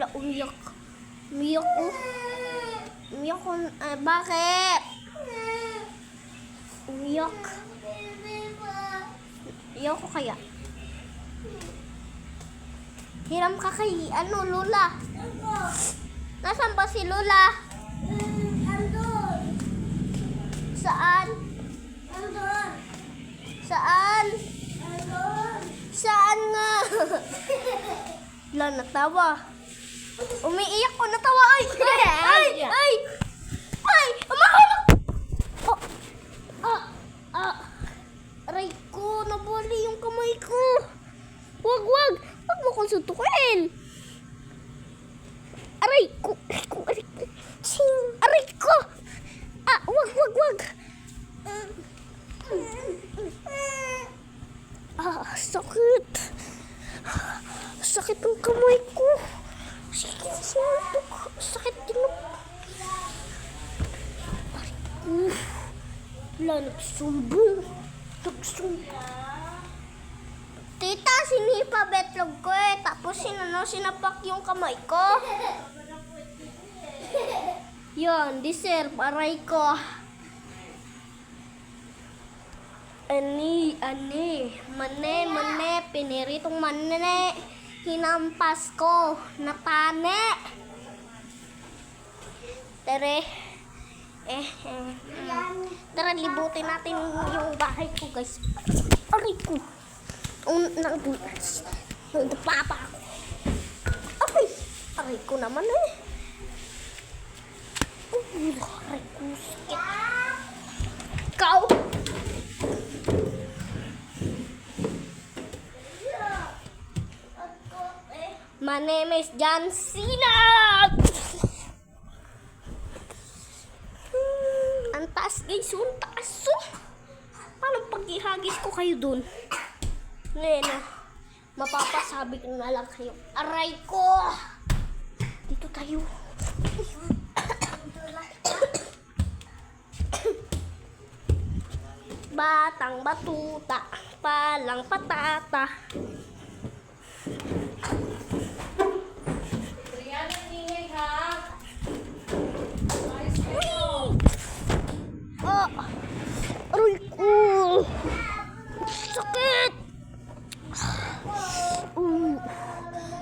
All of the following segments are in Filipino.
Ala, umiyak. Umiyak ko. Umiyak ko. Bakit? Umiyak. Umiyak ko kaya. Hiram ka kay, Lola. Nasaan ba si Lola? Andun. Saan? Andun. Saan? Andun. Saan nga? Wala, natawa. Umiiyak ko, natawa. Ay! Ay! Ay! Ay! Umakalak! Aray ko, nabali yung kamay ko. Wag! Wag mo kong suntukin. Aray ko! Aray ko! Wag! Sakit. Sakit ang kamay ko. Sakit din ang... Aray ko. Wala, nagsumbong. Tita, sinipa betlog ko eh. Tapos sinapak yung kamay ko. Yun, deserve. Aray ko. Mane, piniritong mane. Hinampas ko. Natane. Tara, libutin natin yung bahay ko, guys. Aray ko. Nagpapa ako. Aray ko naman eh. Aray ko, sakit. Ikaw. My name is John Cena. Ang taas, guys. Ang taas. Paano pag ihagis ko kayo dun? Ngayon, mapapasabi ko na lang kayo. Aray ko! Dito tayo. Batang batuta, palang patata. Aray ko! Sakit!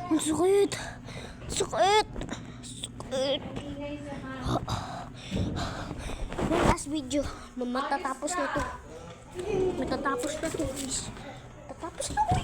Ang sakit! Sakit! Yung last video, matatapos na to. Matatapos na to, guys. Matatapos na to,